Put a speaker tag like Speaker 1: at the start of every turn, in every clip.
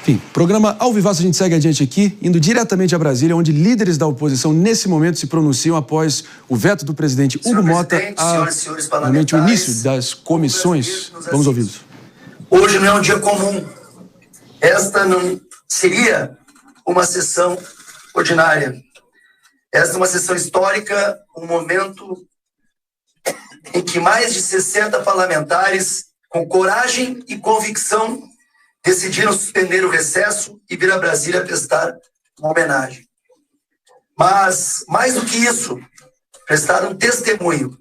Speaker 1: Enfim, programa Ao Vivaço, a gente segue adiante aqui, indo diretamente a Brasília, onde líderes da oposição, nesse momento, se pronunciam após o veto do presidente Hugo Mota realmente o início das comissões. Vamos ouvi-los.
Speaker 2: Hoje não é um dia comum. Esta não seria uma sessão ordinária. Esta é uma sessão histórica, um momento em que mais de 60 parlamentares, com coragem e convicção, decidiram suspender o recesso e vir a Brasília prestar uma homenagem. Mas, mais do que isso, prestaram um testemunho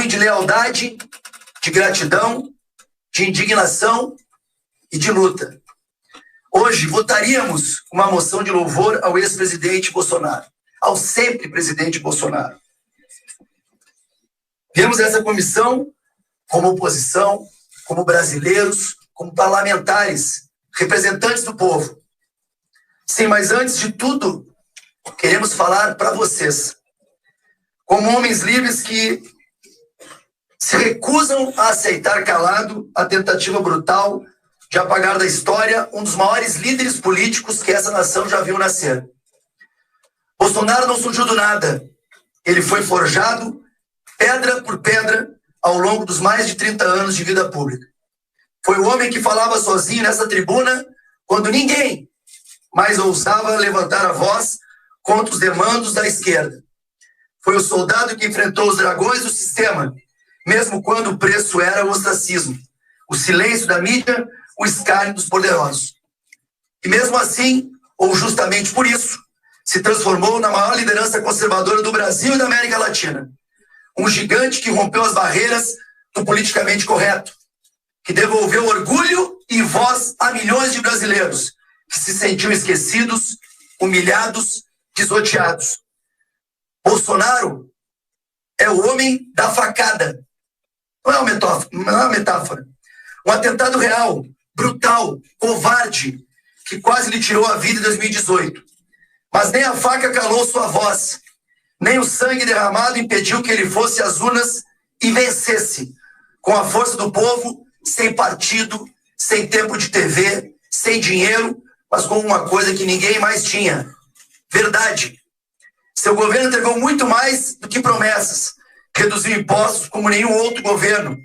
Speaker 2: de lealdade, de gratidão, de indignação e de luta. Hoje, votaríamos uma moção de louvor ao ex-presidente Bolsonaro, ao sempre presidente Bolsonaro. Vimos essa comissão como oposição, como brasileiros, como parlamentares, representantes do povo. Sim, mas antes de tudo, queremos falar para vocês, como homens livres que se recusam a aceitar calado a tentativa brutal de apagar da história um dos maiores líderes políticos que essa nação já viu nascer. Bolsonaro não surgiu do nada. Ele foi forjado, pedra por pedra, ao longo dos mais de 30 anos de vida pública. Foi o homem que falava sozinho nessa tribuna quando ninguém mais ousava levantar a voz contra os demandos da esquerda. Foi o soldado que enfrentou os dragões do sistema, mesmo quando o preço era o ostracismo, o silêncio da mídia, o escárnio dos poderosos. E mesmo assim, ou justamente por isso, se transformou na maior liderança conservadora do Brasil e da América Latina. Um gigante que rompeu as barreiras do politicamente correto, que devolveu orgulho e voz a milhões de brasileiros que se sentiam esquecidos, humilhados, pisoteados. Bolsonaro é o homem da facada. Não é uma metáfora. Um atentado real, brutal, covarde, que quase lhe tirou a vida em 2018. Mas nem a faca calou sua voz, nem o sangue derramado impediu que ele fosse às urnas e vencesse, com a força do povo, sem partido, sem tempo de TV, sem dinheiro, mas com uma coisa que ninguém mais tinha: verdade. Seu governo entregou muito mais do que promessas, reduziu impostos como nenhum outro governo,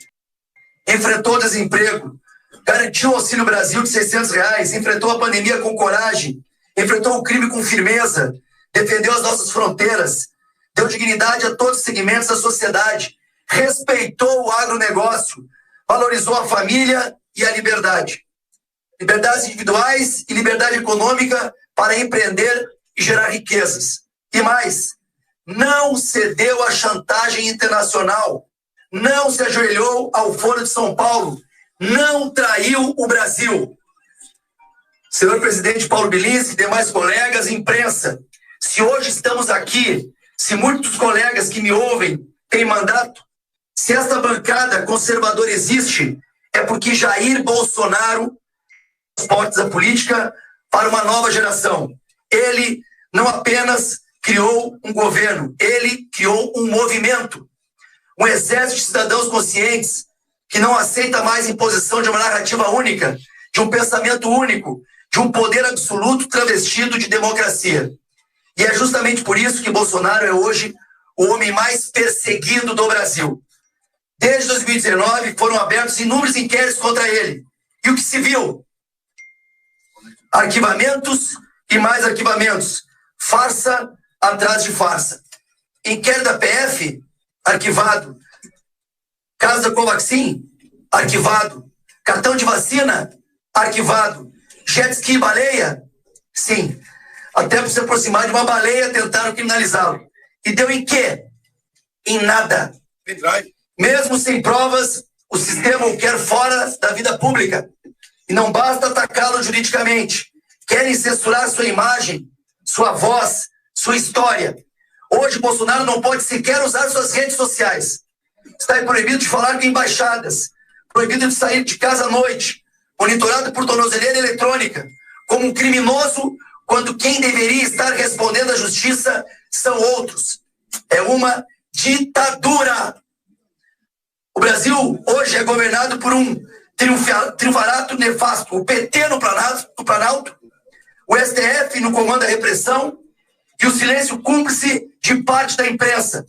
Speaker 2: enfrentou o desemprego, garantiu o Auxílio Brasil de R$600, enfrentou a pandemia com coragem, enfrentou o crime com firmeza, defendeu as nossas fronteiras, deu dignidade a todos os segmentos da sociedade, respeitou o agronegócio, valorizou a família e a liberdade. Liberdades individuais e liberdade econômica para empreender e gerar riquezas. E mais, não cedeu à chantagem internacional, não se ajoelhou ao Foro de São Paulo, não traiu o Brasil. Senhor presidente Paulo Bilinski e demais colegas e imprensa, se hoje estamos aqui, se muitos colegas que me ouvem têm mandato, se esta bancada conservadora existe, é porque Jair Bolsonaro abriu as portas da política para uma nova geração. Ele não apenas criou um governo, ele criou um movimento, um exército de cidadãos conscientes que não aceita mais a imposição de uma narrativa única, de um pensamento único, de um poder absoluto travestido de democracia. E é justamente por isso que Bolsonaro é hoje o homem mais perseguido do Brasil. Desde 2019 foram abertos inúmeros inquéritos contra ele. E o que se viu? Arquivamentos e mais arquivamentos. Farsa atrás de farsa. Inquérito da PF, arquivado. Caso da Covaxin, arquivado. Cartão de vacina, arquivado. Jet ski baleia? Sim. Até para se aproximar de uma baleia tentaram criminalizá-lo. E deu em quê? Em nada. Mesmo sem provas, o sistema o quer fora da vida pública. E não basta atacá-lo juridicamente. Querem censurar sua imagem, sua voz, sua história. Hoje, Bolsonaro não pode sequer usar suas redes sociais. Está proibido de falar com embaixadas, proibido de sair de casa à noite, monitorado por tornozeleira eletrônica, como um criminoso, quando quem deveria estar respondendo à justiça são outros. É uma ditadura. O Brasil hoje é governado por um triunvirato nefasto, o PT no Planalto, o STF no comando da repressão e o silêncio cúmplice de parte da imprensa.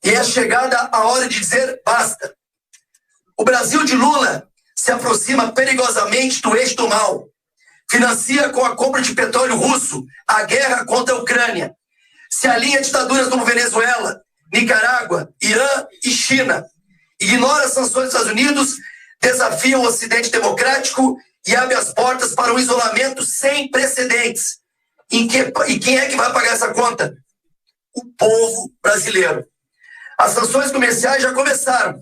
Speaker 2: E é chegada a hora de dizer basta. O Brasil de Lula se aproxima perigosamente do eixo do mal. Financia com a compra de petróleo russo a guerra contra a Ucrânia. Se alinha a ditaduras como Venezuela, Nicarágua, Irã e China. Ignora as sanções dos Estados Unidos, desafia o Ocidente democrático e abre as portas para um isolamento sem precedentes. E quem é que vai pagar essa conta? O povo brasileiro. As sanções comerciais já começaram.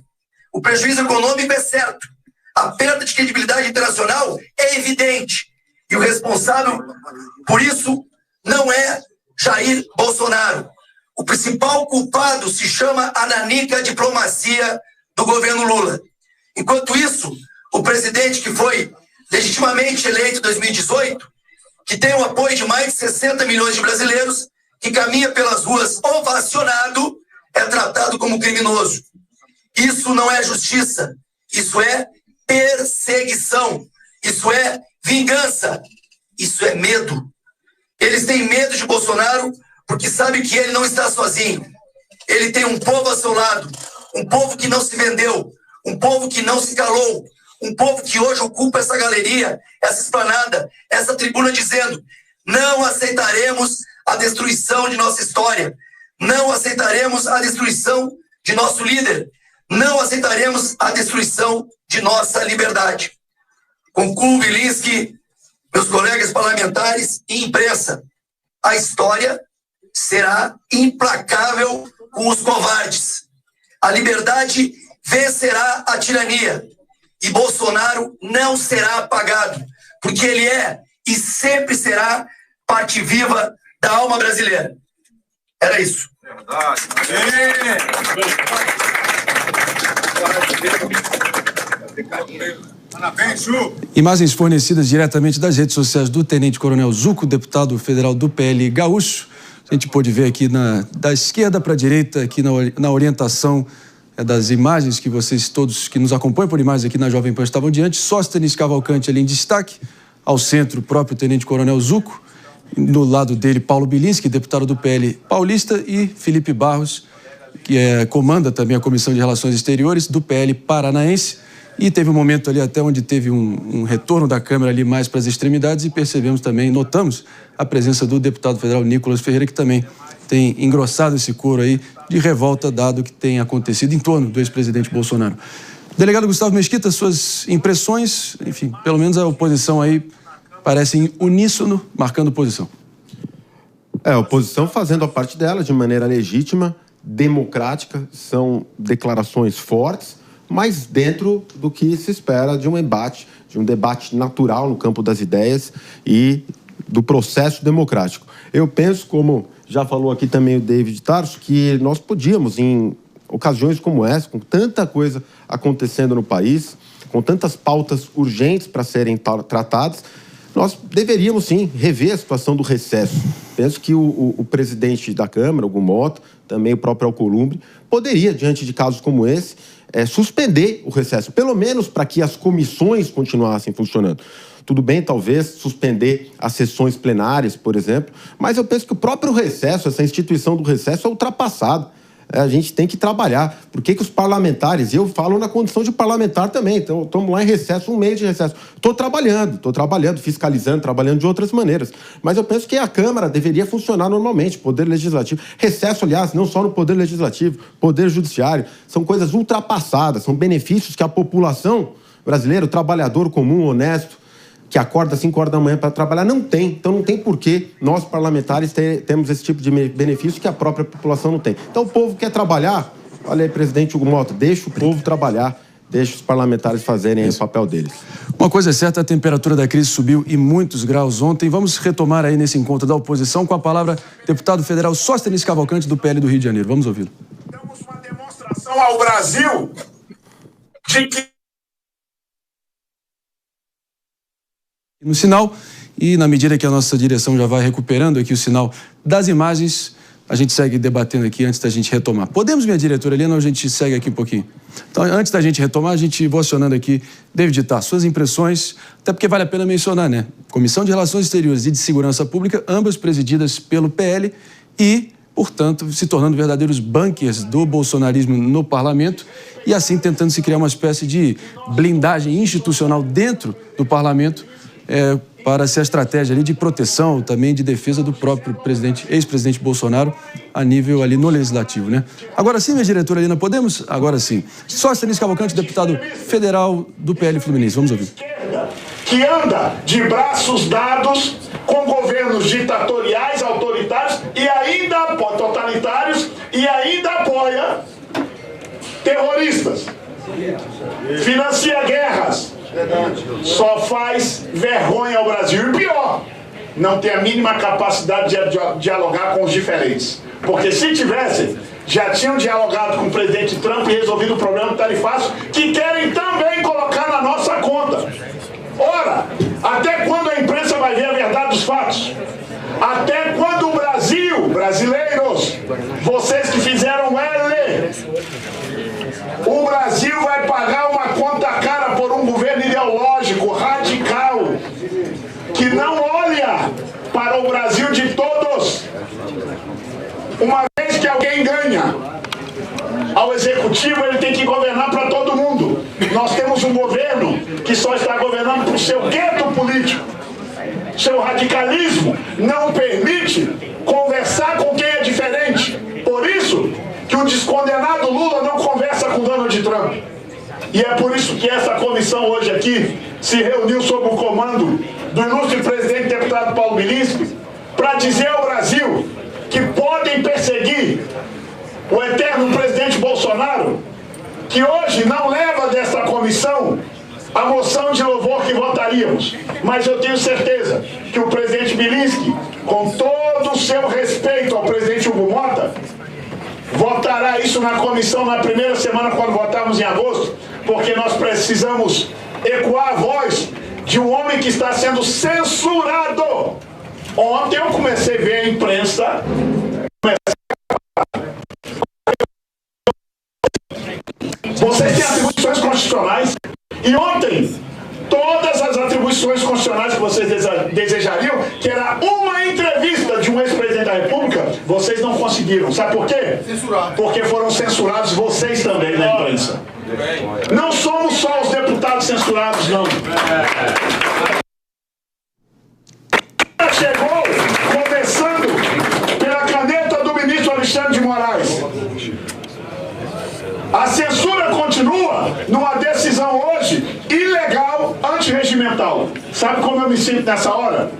Speaker 2: O prejuízo econômico é certo. A perda de credibilidade internacional é evidente. E o responsável por isso não é Jair Bolsonaro. O principal culpado se chama a nanica diplomacia do governo Lula. Enquanto isso, o presidente que foi legitimamente eleito em 2018, que tem o apoio de mais de 60 milhões de brasileiros, que caminha pelas ruas ovacionado, é tratado como criminoso. Isso não é justiça, isso é perseguição, isso é vingança, isso é medo. Eles têm medo de Bolsonaro porque sabem que ele não está sozinho. Ele tem um povo ao seu lado, um povo que não se vendeu, um povo que não se calou, um povo que hoje ocupa essa galeria, essa esplanada, essa tribuna dizendo: não aceitaremos a destruição de nossa história, não aceitaremos a destruição de nosso líder, não aceitaremos a destruição de nossa liberdade. Concluo, Vilinski, meus colegas parlamentares e imprensa, a história será implacável com os covardes. A liberdade vencerá a tirania e Bolsonaro não será apagado, porque ele é e sempre será parte viva da alma brasileira. Era isso. Verdade.
Speaker 1: Imagens fornecidas diretamente das redes sociais do Tenente Coronel Zuco, deputado federal do PL gaúcho. A gente pôde ver aqui da esquerda para a direita, aqui na orientação das imagens que vocês todos que nos acompanham por imagens aqui na Jovem Pan estavam diante. Sóstenes Cavalcante ali em destaque, ao centro o próprio Tenente Coronel Zuco, do lado dele Paulo Bilinski, deputado do PL paulista, e Felipe Barros, que comanda também a Comissão de Relações Exteriores do PL paranaense. E teve um momento ali até onde teve um retorno da câmera ali mais para as extremidades e percebemos também, notamos a presença do deputado federal Nicolas Ferreira, que também tem engrossado esse coro aí de revolta, dado o que tem acontecido em torno do ex-presidente Bolsonaro. Delegado Gustavo Mesquita, suas impressões, enfim, pelo menos a oposição aí parece em uníssono, marcando posição.
Speaker 3: A oposição fazendo a parte dela de maneira legítima, democrática, são declarações fortes, mas dentro do que se espera de um debate natural no campo das ideias e do processo democrático. Eu penso, como já falou aqui também o David Tarso, que nós podíamos, em ocasiões como essa, com tanta coisa acontecendo no país, com tantas pautas urgentes para serem tratadas, nós deveríamos, sim, rever a situação do recesso. Penso que o presidente da Câmara, o Gumota, também o próprio Alcolumbre, poderia, diante de casos como esse, suspender o recesso, pelo menos para que as comissões continuassem funcionando. Tudo bem, talvez, suspender as sessões plenárias, por exemplo, mas eu penso que o próprio recesso, essa instituição do recesso, é ultrapassada. A gente tem que trabalhar. Por que os parlamentares, e eu falo na condição de parlamentar também, então estamos lá em recesso, um mês de recesso. Estou trabalhando, fiscalizando, trabalhando de outras maneiras. Mas eu penso que a Câmara deveria funcionar normalmente, Poder Legislativo. Recesso, aliás, não só no Poder Legislativo, Poder Judiciário, são coisas ultrapassadas, são benefícios que a população brasileira, o trabalhador comum, honesto, que acorda às 5 horas da manhã para trabalhar, não tem. Então não tem porquê nós, parlamentares, temos esse tipo de benefício que a própria população não tem. Então o povo quer trabalhar, olha aí, presidente Hugo Mota, deixa o povo trabalhar, deixa os parlamentares fazerem o papel deles.
Speaker 1: Uma coisa é certa, a temperatura da crise subiu em muitos graus ontem. Vamos retomar aí nesse encontro da oposição com a palavra deputado federal Sóstenes Cavalcante, do PL do Rio de Janeiro. Vamos ouvi-lo.
Speaker 4: Temos uma demonstração ao Brasil de que
Speaker 1: no sinal, e na medida que a nossa direção já vai recuperando aqui o sinal das imagens, a gente segue debatendo aqui antes da gente retomar. Podemos, minha diretora Helena, ou a gente segue aqui um pouquinho? Então, antes da gente retomar, a gente vou acionando aqui, David Tar, suas impressões, até porque vale a pena mencionar, né? Comissão de Relações Exteriores e de Segurança Pública, ambas presididas pelo PL e, portanto, se tornando verdadeiros bunkers do bolsonarismo no parlamento e assim tentando se criar uma espécie de blindagem institucional dentro do parlamento para ser a estratégia ali de proteção, também de defesa do próprio ex-presidente Bolsonaro a nível ali no legislativo, né? Agora sim, minha diretora Helena, podemos? Agora sim. Sóstenes Cavalcante, deputado federal do PL Fluminense. Vamos ouvir.
Speaker 4: Que anda de braços dados com governos ditatoriais, autoritários e ainda totalitários e ainda apoia terroristas, financia guerras, só faz vergonha ao Brasil. E pior, não tem a mínima capacidade de dialogar com os diferentes. Porque se tivessem, já tinham dialogado com o presidente Trump e resolvido o problema tarifário que querem também colocar na nossa conta. Ora, até quando a imprensa vai ver a verdade dos fatos? Até quando o Brasil, brasileiros, vocês que fizeram L, o Brasil vai pagar uma conta cara por um governo ideológico, radical, que não olha para o Brasil de todos. Uma vez que alguém ganha ao executivo, ele tem que governar para todo mundo. Nós temos um governo que só está governando para o seu gueto político. Seu radicalismo não permite conversar com quem é diferente. Por isso que o descondenado Lula não conversa com Donald Trump. E é por isso que essa comissão hoje aqui se reuniu sob o comando do ilustre presidente deputado Paulo Bilinski para dizer ao Brasil que podem perseguir o eterno presidente Bolsonaro, que hoje não leva desta comissão a moção de louvor que votaríamos. Mas eu tenho certeza que o presidente Bilinski, com todo o seu respeito ao presidente Hugo Mota, votará isso na comissão na primeira semana, quando votarmos em agosto, porque nós precisamos ecoar a voz de um homem que está sendo censurado. Ontem eu comecei a ver a imprensa. Vocês têm atribuições constitucionais. E ontem, todas as atribuições constitucionais que vocês desejariam, que era uma entrevista de um ex-presidente da República, vocês não conseguiram. Sabe por quê? Censurado. Porque foram censurados vocês também na imprensa. Não somos só os deputados censurados, não. Chegou começando pela caneta do ministro Alexandre de Moraes. A censura continua numa decisão hoje ilegal, antirregimental. Sabe como eu me sinto nessa hora?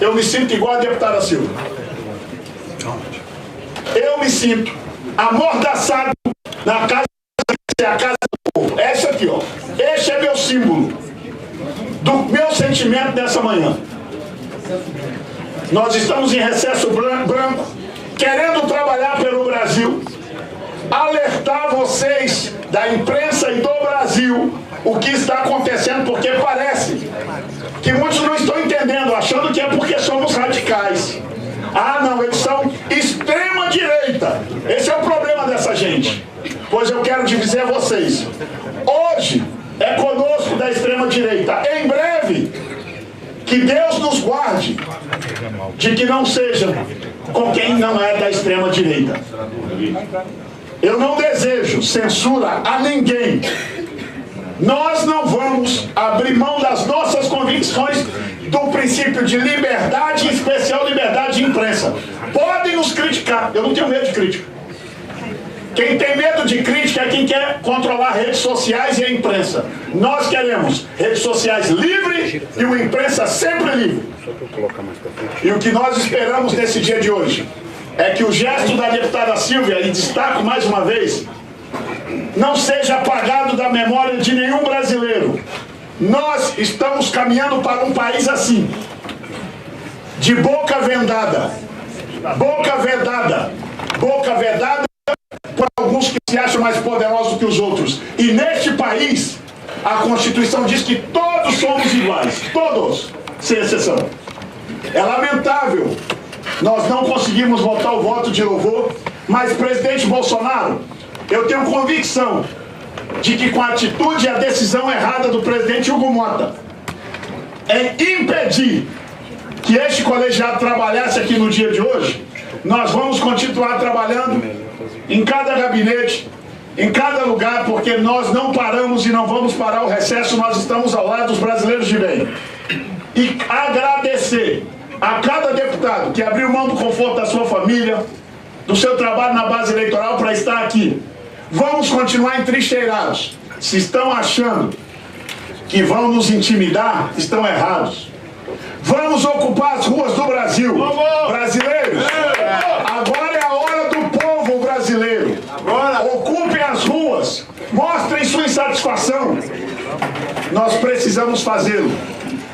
Speaker 4: Eu me sinto igual a deputada Silva. Eu me sinto amordaçado na casa, a casa do povo. Essa aqui, ó. Este é meu símbolo do meu sentimento dessa manhã. Nós estamos em recesso branco, querendo trabalhar pelo Brasil, alertar vocês da imprensa e do Brasil o que está acontecendo, porque parece que muitos não estão entendendo, achando que é porque somos radicais. Ah, não, eles são extrema-direita. Esse é o problema dessa gente. Pois eu quero dizer a vocês, hoje é conosco da extrema-direita. Em breve, que Deus nos guarde de que não seja com quem não é da extrema-direita. Eu não desejo censura a ninguém. Nós não vamos abrir mão das nossas convicções do princípio de liberdade, em especial liberdade de imprensa. Podem nos criticar, eu não tenho medo de crítica. Quem tem medo de crítica é quem quer controlar redes sociais e a imprensa. Nós queremos redes sociais livres e uma imprensa sempre livre. E o que nós esperamos nesse dia de hoje é que o gesto da deputada Silvia, e destaco mais uma vez, não seja apagado da memória de nenhum brasileiro. Nós estamos caminhando para um país assim, de boca vedada, por alguns que se acham mais poderosos que os outros. E neste país, a Constituição diz que todos somos iguais, todos, sem exceção. É lamentável nós não conseguimos votar o voto de louvor, mas, presidente Bolsonaro, eu tenho convicção de que com a atitude e a decisão errada do presidente Hugo Mota em impedir que este colegiado trabalhasse aqui no dia de hoje, nós vamos continuar trabalhando em cada gabinete, em cada lugar, porque nós não paramos e não vamos parar o recesso, nós estamos ao lado dos brasileiros de bem. E agradecer a cada deputado que abriu mão do conforto da sua família, do seu trabalho na base eleitoral para estar aqui. Vamos continuar entrincheirados. Se estão achando que vão nos intimidar, estão errados. Vamos ocupar as ruas do Brasil. Brasileiros, agora é a hora do povo brasileiro. Ocupem as ruas, mostrem sua insatisfação. Nós precisamos fazê-lo.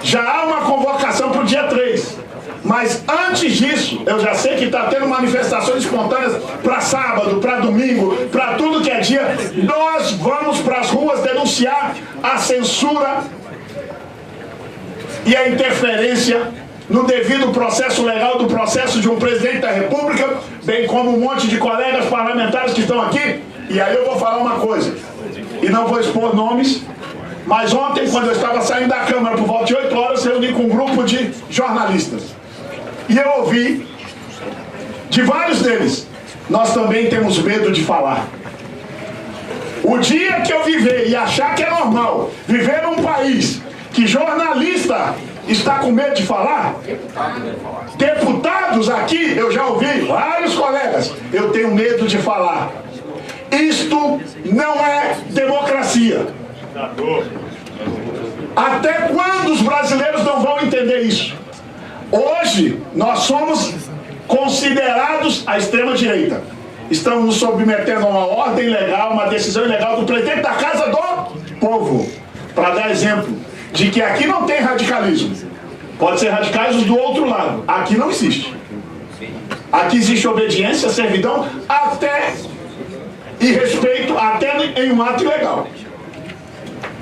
Speaker 4: Já há uma convocação para o dia 3. Mas antes disso, eu já sei que está tendo manifestações espontâneas para sábado, para domingo, para tudo que é dia. Nós vamos para as ruas denunciar a censura e a interferência no devido processo legal do processo de um presidente da República, bem como um monte de colegas parlamentares que estão aqui. E aí eu vou falar uma coisa, e não vou expor nomes, mas ontem, quando eu estava saindo da Câmara por volta de 8 horas, eu reuni com um grupo de jornalistas. E eu ouvi de vários deles: nós também temos medo de falar. O dia que eu viver e achar que é normal viver num país que jornalista está com medo de falar, deputados aqui, eu já ouvi vários colegas, eu tenho medo de falar. Isto não é democracia. Até quando os brasileiros não vão entender isso? Hoje, nós somos considerados a extrema-direita. Estamos nos submetendo a uma ordem legal, uma decisão ilegal do presidente da Casa do Povo. Para dar exemplo de que aqui não tem radicalismo. Pode ser radicais os do outro lado. Aqui não existe. Aqui existe obediência, servidão, até e respeito até em um ato ilegal.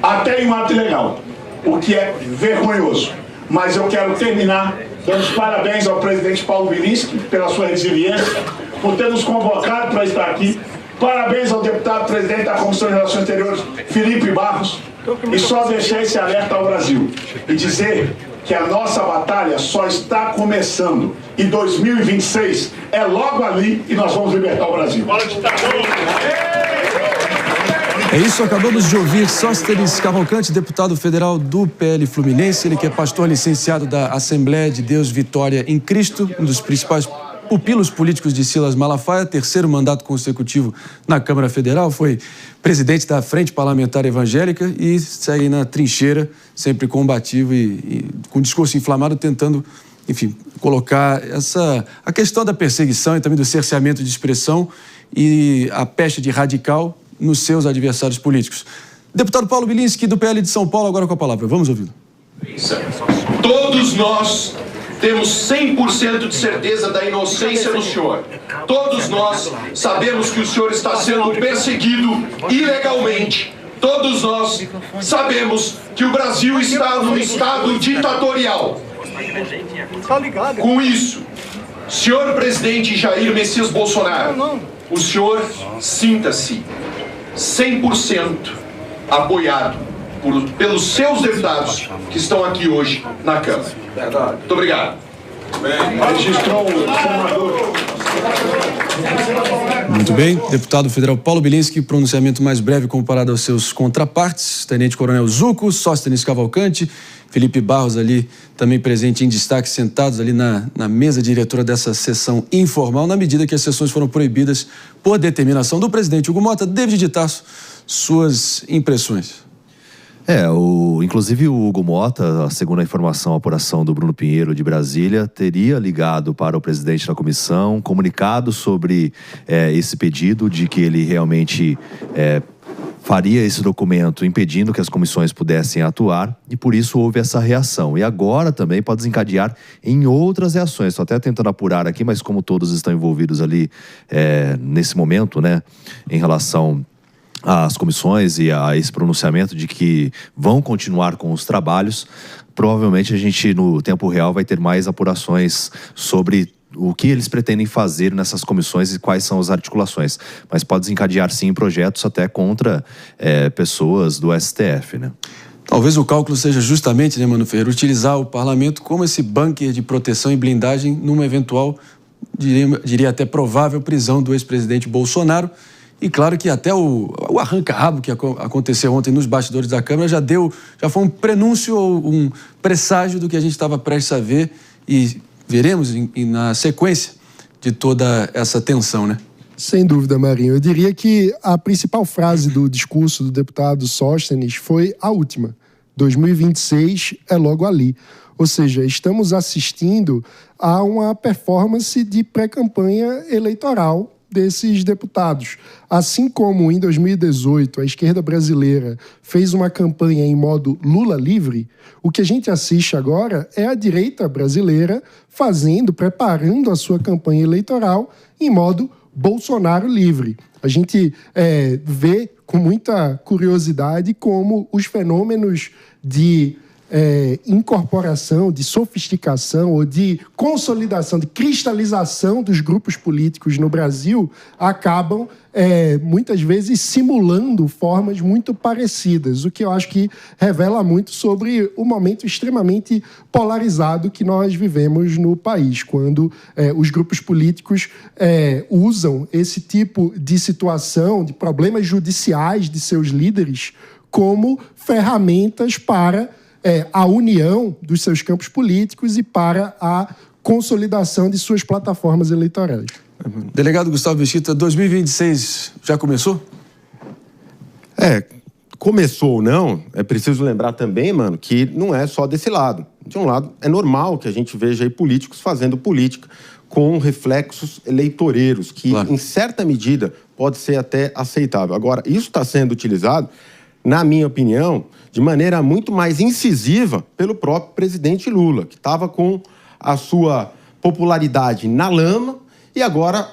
Speaker 4: Até em um ato ilegal. O que é vergonhoso. Mas eu quero terminar dando os parabéns ao presidente Paulo Bilinski pela sua resiliência, por ter nos convocado para estar aqui. Parabéns ao deputado presidente da Comissão de Relações Exteriores, Felipe Barros. E só deixar esse alerta ao Brasil e dizer que a nossa batalha só está começando. E 2026 é logo ali e nós vamos libertar o Brasil.
Speaker 1: É isso, acabamos de ouvir Sóstenes Cavalcante, deputado federal do PL Fluminense, ele que é pastor licenciado da Assembleia de Deus Vitória em Cristo, um dos principais pupilos políticos de Silas Malafaia, terceiro mandato consecutivo na Câmara Federal, foi presidente da Frente Parlamentar Evangélica e segue na trincheira, sempre combativo e com discurso inflamado, tentando, enfim, colocar a questão da perseguição e também do cerceamento de expressão e a pecha de radical nos seus adversários políticos. Deputado Paulo Bilinski, do PL de São Paulo, agora com a palavra. Vamos ouvi-lo.
Speaker 5: Todos nós temos 100% de certeza da inocência do senhor. Todos nós sabemos que o senhor está sendo perseguido ilegalmente. Todos nós sabemos que o Brasil está num estado ditatorial. Com isso, senhor presidente Jair Messias Bolsonaro, o senhor sinta-se 100% apoiado pelos seus deputados que estão aqui hoje na Câmara. Muito obrigado.
Speaker 1: Muito bem, deputado federal Paulo Bilinski, pronunciamento mais breve comparado aos seus contrapartes, Tenente Coronel Zuco, Sóstenes Cavalcante, Felipe Barros ali também presente em destaque, sentados ali na mesa diretora dessa sessão informal, na medida que as sessões foram proibidas por determinação do presidente Hugo Mota. David de Tarso, suas impressões.
Speaker 6: Inclusive o Hugo Mota, segundo a informação, a apuração do Bruno Pinheiro de Brasília, teria ligado para o presidente da comissão, comunicado sobre esse pedido de que ele realmente faria esse documento impedindo que as comissões pudessem atuar, e por isso houve essa reação. E agora também pode desencadear em outras reações. Estou até tentando apurar aqui, mas como todos estão envolvidos ali nesse momento, né, em relação às comissões e a esse pronunciamento de que vão continuar com os trabalhos, provavelmente a gente no tempo real vai ter mais apurações sobre o que eles pretendem fazer nessas comissões e quais são as articulações. Mas pode desencadear, sim, projetos até contra pessoas do STF, né?
Speaker 1: Talvez o cálculo seja justamente, né, Mano Ferreira, utilizar o parlamento como esse bunker de proteção e blindagem numa eventual, diria até provável, prisão do ex-presidente Bolsonaro. E claro que até o arranca-rabo que aconteceu ontem nos bastidores da Câmara já foi um prenúncio ou um presságio do que a gente estava prestes a ver e veremos na sequência de toda essa tensão, né?
Speaker 7: Sem dúvida, Marinho. Eu diria que a principal frase do discurso do deputado Sóstenes foi a última. 2026 é logo ali. Ou seja, estamos assistindo a uma performance de pré-campanha eleitoral desses deputados. Assim como em 2018 a esquerda brasileira fez uma campanha em modo Lula livre, o que a gente assiste agora é a direita brasileira preparando a sua campanha eleitoral em modo Bolsonaro livre. A gente vê com muita curiosidade como os fenômenos de incorporação, de sofisticação ou de consolidação, de cristalização dos grupos políticos no Brasil acabam muitas vezes simulando formas muito parecidas, o que eu acho que revela muito sobre o momento extremamente polarizado que nós vivemos no país, quando os grupos políticos usam esse tipo de situação, de problemas judiciais de seus líderes como ferramentas para a união dos seus campos políticos e para a consolidação de suas plataformas eleitorais.
Speaker 1: Delegado Gustavo Mesquita, 2026 já começou?
Speaker 3: Começou ou não, é preciso lembrar também, mano, que não é só desse lado. De um lado, é normal que a gente veja aí políticos fazendo política com reflexos eleitoreiros, que claro, em certa medida pode ser até aceitável. Agora, isso está sendo utilizado, na minha opinião, de maneira muito mais incisiva pelo próprio presidente Lula, que estava com a sua popularidade na lama e agora,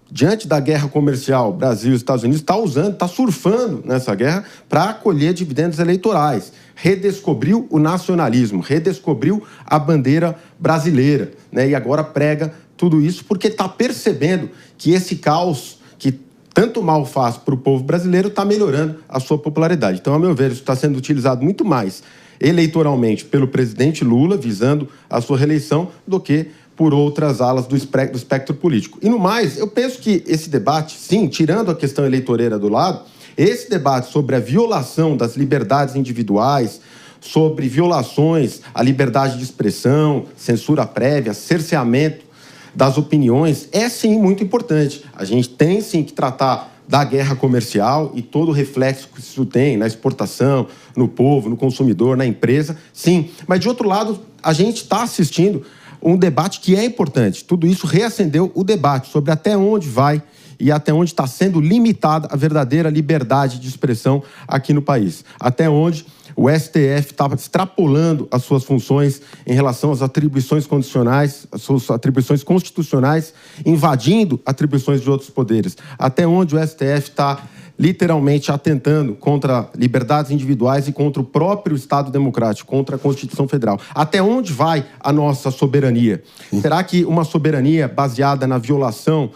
Speaker 3: diante da guerra comercial Brasil e Estados Unidos, está surfando nessa guerra para colher dividendos eleitorais. Redescobriu o nacionalismo, redescobriu a bandeira brasileira, né? E agora prega tudo isso porque está percebendo que esse caos que tanto mal faz para o povo brasileiro, está melhorando a sua popularidade. Então, a meu ver, isso está sendo utilizado muito mais eleitoralmente pelo presidente Lula, visando a sua reeleição, do que por outras alas do espectro político. E no mais, eu penso que esse debate, sim, tirando a questão eleitoreira do lado, esse debate sobre a violação das liberdades individuais, sobre violações à liberdade de expressão, censura prévia, cerceamento das opiniões, é sim muito importante. A gente tem sim que tratar da guerra comercial e todo o reflexo que isso tem na exportação, no povo, no consumidor, na empresa, sim. Mas, de outro lado, a gente está assistindo um debate que é importante. Tudo isso reacendeu o debate sobre até onde vai e até onde está sendo limitada a verdadeira liberdade de expressão aqui no país. Até onde o STF estava extrapolando as suas funções em relação às atribuições condicionais, às suas atribuições constitucionais, invadindo atribuições de outros poderes. Até onde o STF está literalmente atentando contra liberdades individuais e contra o próprio Estado democrático, contra a Constituição Federal. Até onde vai a nossa soberania? Será que uma soberania baseada na violação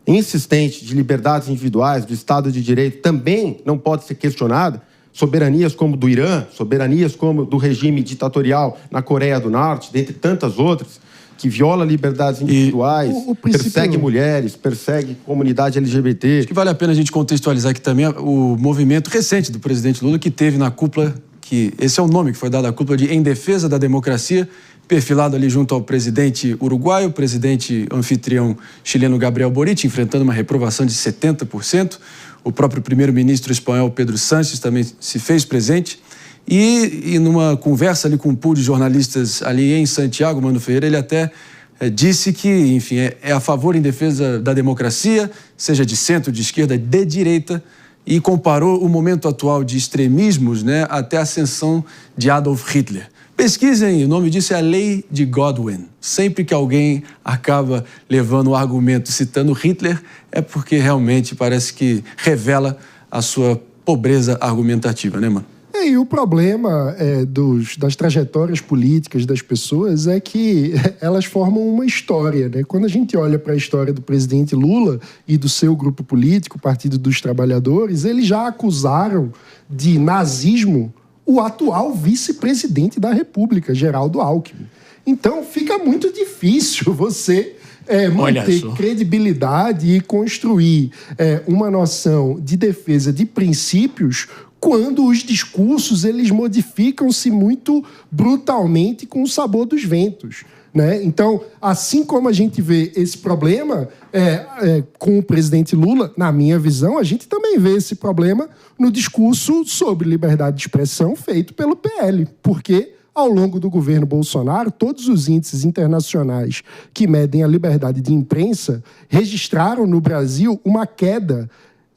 Speaker 3: insistente de liberdades individuais, do Estado de Direito, também não pode ser questionada? Soberanias como do Irã, soberanias como do regime ditatorial na Coreia do Norte, dentre tantas outras, que viola liberdades individuais, persegue mulheres, persegue comunidade LGBT.
Speaker 1: Acho que vale a pena a gente contextualizar aqui também o movimento recente do presidente Lula, que teve na cúpula, que esse é o nome que foi dado à cúpula de Em Defesa da Democracia, perfilado ali junto ao presidente uruguaio, presidente anfitrião chileno Gabriel Boric, enfrentando uma reprovação de 70%. O próprio primeiro-ministro espanhol Pedro Sánchez também se fez presente. E numa conversa ali com um pool de jornalistas ali em Santiago, Mano Ferreira, ele até disse que, enfim, é a favor em defesa da democracia, seja de centro, de esquerda, de direita, e comparou o momento atual de extremismos, né, até a ascensão de Adolf Hitler. Pesquisem, o nome disso é a Lei de Godwin. Sempre que alguém acaba levando o argumento citando Hitler, é porque realmente parece que revela a sua pobreza argumentativa, né, mano?
Speaker 7: E o problema das trajetórias políticas das pessoas é que elas formam uma história, né? Quando a gente olha para a história do presidente Lula e do seu grupo político, o Partido dos Trabalhadores, eles já acusaram de nazismo o atual vice-presidente da República, Geraldo Alckmin. Então, fica muito difícil você manter credibilidade e construir uma noção de defesa de princípios quando os discursos eles modificam-se muito brutalmente com o sabor dos ventos, né? Então, assim como a gente vê esse problema com o presidente Lula, na minha visão, a gente também vê esse problema no discurso sobre liberdade de expressão feito pelo PL, porque ao longo do governo Bolsonaro, todos os índices internacionais que medem a liberdade de imprensa registraram no Brasil uma queda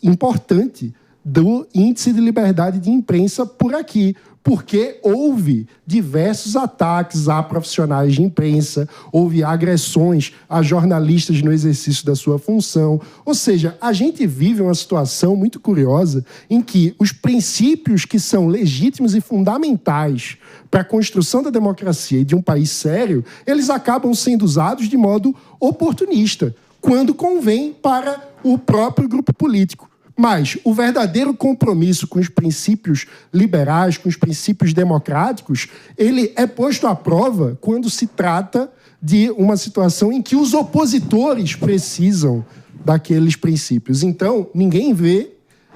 Speaker 7: importante do índice de liberdade de imprensa por aqui, porque houve diversos ataques a profissionais de imprensa, houve agressões a jornalistas no exercício da sua função. Ou seja, a gente vive uma situação muito curiosa em que os princípios que são legítimos e fundamentais para a construção da democracia e de um país sério, eles acabam sendo usados de modo oportunista, quando convém para o próprio grupo político. Mas o verdadeiro compromisso com os princípios liberais, com os princípios democráticos, ele é posto à prova quando se trata de uma situação em que os opositores precisam daqueles princípios. Então, ninguém vê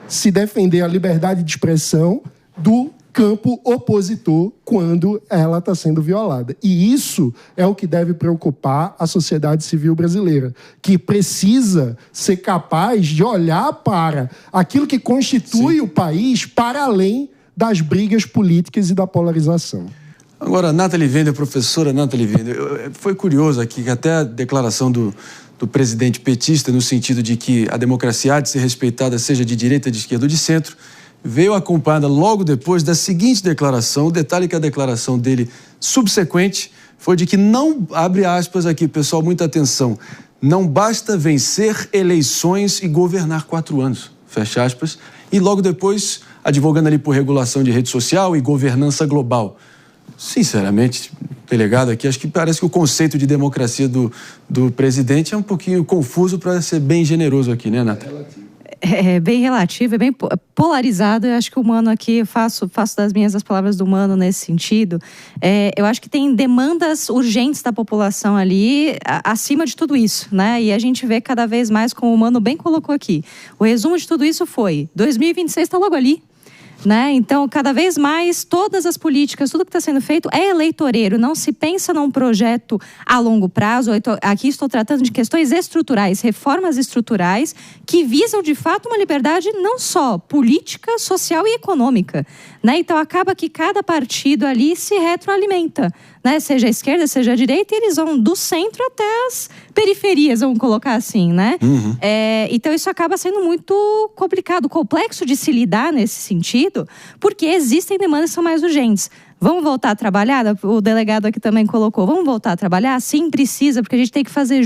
Speaker 7: se defender a liberdade de expressão do campo opositor quando ela está sendo violada. E isso é o que deve preocupar a sociedade civil brasileira, que precisa ser capaz de olhar para aquilo que constitui o país para além das brigas políticas e da polarização.
Speaker 1: Agora, Nathalie Wender, professora Nathalie Wender, foi curioso aqui que até a declaração do presidente petista, no sentido de que a democracia há de ser respeitada, seja de direita, de esquerda ou de centro, veio acompanhada logo depois da seguinte declaração. O detalhe é que a declaração dele subsequente foi de que não, abre aspas aqui, pessoal, muita atenção, não basta vencer eleições e governar 4 anos, fecha aspas, e logo depois advogando ali por regulação de rede social e governança global. Sinceramente, delegado aqui, acho que parece que o conceito de democracia do presidente é um pouquinho confuso, para ser bem generoso aqui, né, Nathalie?
Speaker 8: É bem relativo, é bem polarizado. Eu acho que o Mano aqui, faço das minhas as palavras do Mano nesse sentido. Eu acho que tem demandas urgentes da população ali acima de tudo isso, né? E a gente vê cada vez mais, como o Mano bem colocou aqui. O resumo de tudo isso foi: 2026 está logo ali. Né? Então, cada vez mais, todas as políticas, tudo que está sendo feito é eleitoreiro. Não se pensa num projeto a longo prazo. Aqui estou tratando de questões estruturais, reformas estruturais que visam, de fato, uma liberdade não só política, social e econômica. Né? Então, acaba que cada partido ali se retroalimenta. Né? Seja a esquerda, seja a direita, e eles vão do centro até as periferias, vamos colocar assim, né? Uhum. Então isso acaba sendo muito complicado, complexo de se lidar nesse sentido, porque existem demandas que são mais urgentes. Vamos voltar a trabalhar? O delegado aqui também colocou, vamos voltar a trabalhar? Sim, precisa, porque a gente tem que fazer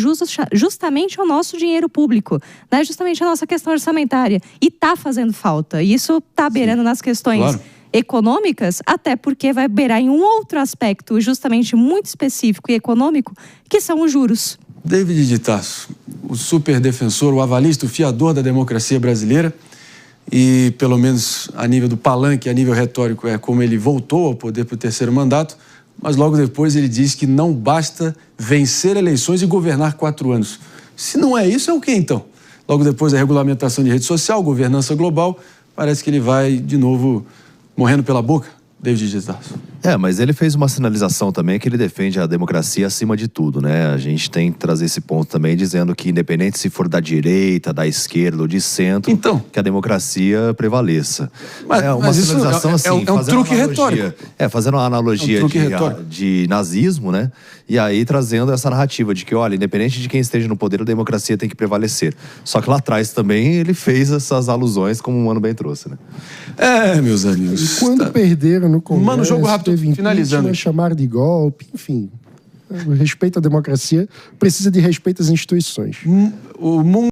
Speaker 8: justamente o nosso dinheiro público, né? Justamente a nossa questão orçamentária, e está fazendo falta, e isso está beirando nas questões... Claro. Econômicas, até porque vai beirar em um outro aspecto justamente muito específico e econômico, que são os juros.
Speaker 1: David de Tarso, o super defensor, o avalista, o fiador da democracia brasileira, e pelo menos a nível do palanque, a nível retórico, é como ele voltou ao poder para o 3º mandato, mas logo depois ele diz que não basta vencer eleições e governar 4 anos. Se não é isso, é o que então? Logo depois a regulamentação de rede social, governança global, parece que ele vai de novo morrendo pela boca, David de Tarso.
Speaker 6: Mas ele fez uma sinalização também que ele defende a democracia acima de tudo, né? A gente tem que trazer esse ponto também, dizendo que independente se for da direita, da esquerda ou de centro, então, que a democracia prevaleça.
Speaker 1: Mas sinalização isso é um truque retórico.
Speaker 6: Fazendo uma analogia de nazismo, né? E aí trazendo essa narrativa de que, olha, independente de quem esteja no poder, a democracia tem que prevalecer. Só que lá atrás também ele fez essas alusões, como o Mano bem trouxe, né?
Speaker 1: Meus amigos.
Speaker 7: E quando perderam no Congresso,
Speaker 1: Mano, jogo rápido, finalizando.
Speaker 7: Chamar de golpe, enfim. O respeito à democracia precisa de respeito às instituições.
Speaker 1: O mundo